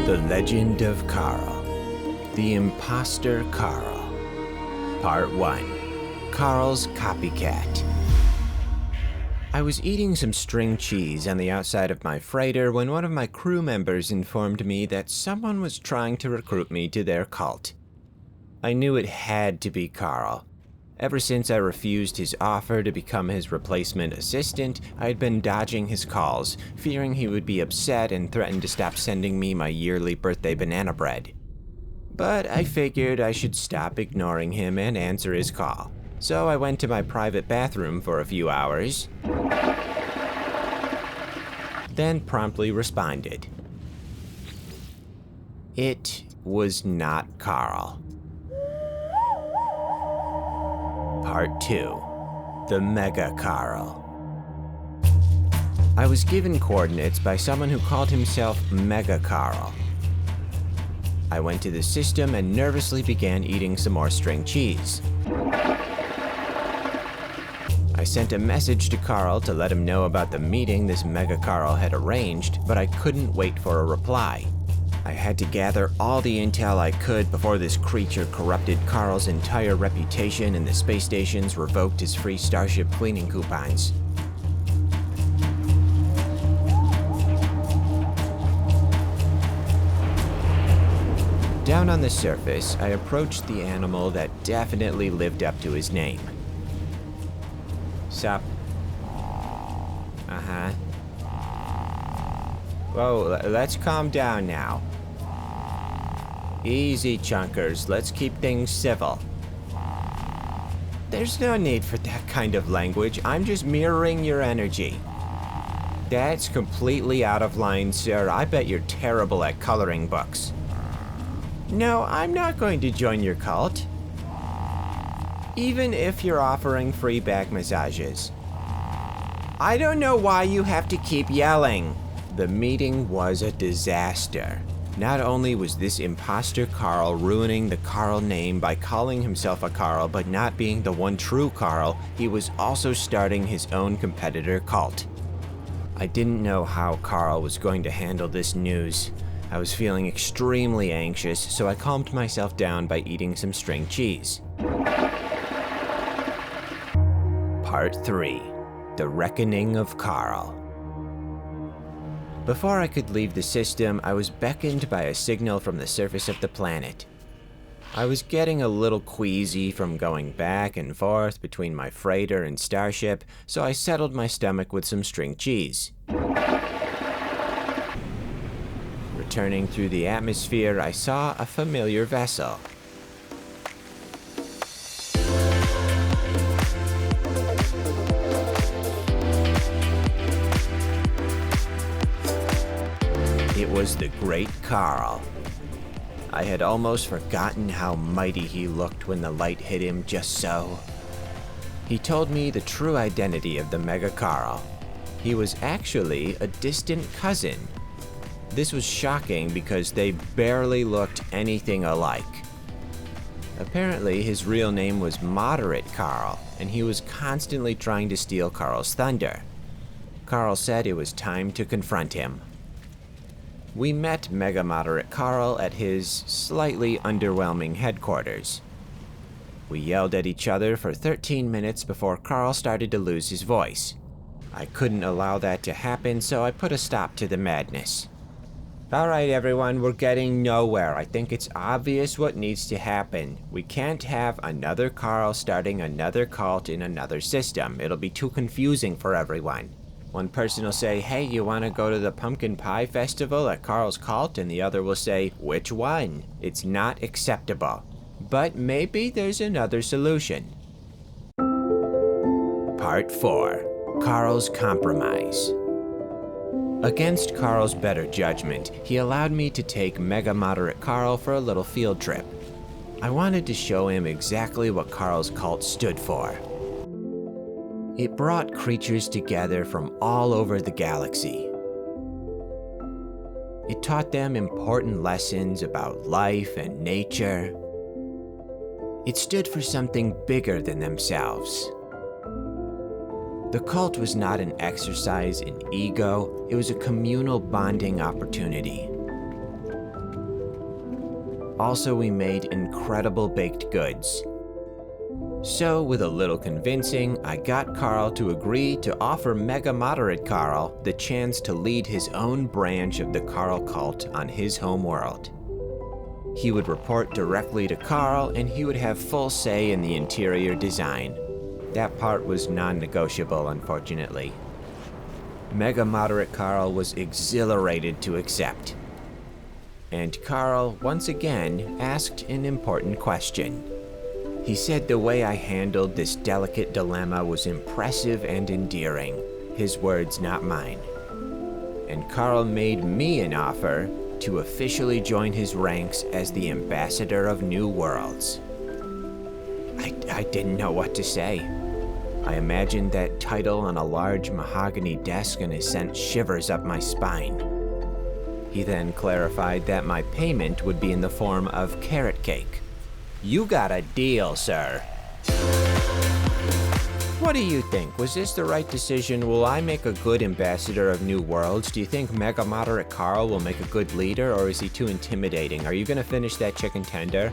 The Legend of Carl. The Impostor Carl. Part 1. Carl's Copycat. I was eating some string cheese on the outside of my freighter when one of my crew members informed me that someone was trying to recruit me to their cult. I knew it had to be Carl. Ever since I refused his offer to become his replacement assistant, I had been dodging his calls, fearing he would be upset and threaten to stop sending me my yearly birthday banana bread. But I figured I should stop ignoring him and answer his call. So I went to my private bathroom for a few hours, then promptly responded. It was not Carl. Part 2. The Mega Carl. I was given coordinates by someone who called himself Mega Carl. I went to the system and nervously began eating some more string cheese. I sent a message to Carl to let him know about the meeting this Mega Carl had arranged, but I couldn't wait for a reply. I had to gather all the intel I could before this creature corrupted Carl's entire reputation and the space stations revoked his free Starship cleaning coupons. Down on the surface, I approached the animal that definitely lived up to his name. Sup? Uh-huh. Whoa, let's calm down now. Easy, chunkers. Let's keep things civil. There's no need for that kind of language. I'm just mirroring your energy. That's completely out of line, sir. I bet you're terrible at coloring books. No, I'm not going to join your cult. Even if you're offering free back massages. I don't know why you have to keep yelling. The meeting was a disaster. Not only was this imposter Carl ruining the Carl name by calling himself a Carl but not being the one true Carl, he was also starting his own competitor cult. I didn't know how Carl was going to handle this news. I was feeling extremely anxious, so I calmed myself down by eating some string cheese. Part 3. The Reckoning of Carl. Before I could leave the system, I was beckoned by a signal from the surface of the planet. I was getting a little queasy from going back and forth between my freighter and Starship, so I settled my stomach with some string cheese. Returning through the atmosphere, I saw a familiar vessel. It was the Great Carl. I had almost forgotten how mighty he looked when the light hit him just so. He told me the true identity of the Mega Carl. He was actually a distant cousin. This was shocking because they barely looked anything alike. Apparently, his real name was Moderate Carl, and he was constantly trying to steal Carl's thunder. Carl said it was time to confront him. We met Mega Moderate Carl at his slightly underwhelming headquarters. We yelled at each other for 13 minutes before Carl started to lose his voice. I couldn't allow that to happen, so I put a stop to the madness. Alright everyone, we're getting nowhere. I think it's obvious what needs to happen. We can't have another Carl starting another cult in another system. It'll be too confusing for everyone. One person will say, hey, you want to go to the pumpkin pie festival at Carl's cult? And the other will say, which one? It's not acceptable. But maybe there's another solution. Part 4. Carl's Compromise. Against Carl's better judgment, he allowed me to take Mega Moderate Carl for a little field trip. I wanted to show him exactly what Carl's cult stood for. It brought creatures together from all over the galaxy. It taught them important lessons about life and nature. It stood for something bigger than themselves. The cult was not an exercise in ego, it was a communal bonding opportunity. Also, we made incredible baked goods. So, with a little convincing, I got Carl to agree to offer Mega Moderate Carl the chance to lead his own branch of the Carl cult on his home world. He would report directly to Carl, and he would have full say in the interior design. That part was non-negotiable, unfortunately. Mega Moderate Carl was exhilarated to accept. And Carl, once again, asked an important question. He said the way I handled this delicate dilemma was impressive and endearing. His words, not mine. And Carl made me an offer to officially join his ranks as the Ambassador of New Worlds. I didn't know what to say. I imagined that title on a large mahogany desk and it sent shivers up my spine. He then clarified that my payment would be in the form of carrot cake. You got a deal, sir. What do you think? Was this the right decision? Will I make a good ambassador of New Worlds? Do you think Mega Moderate Carl will make a good leader, or is he too intimidating? Are you gonna finish that chicken tender?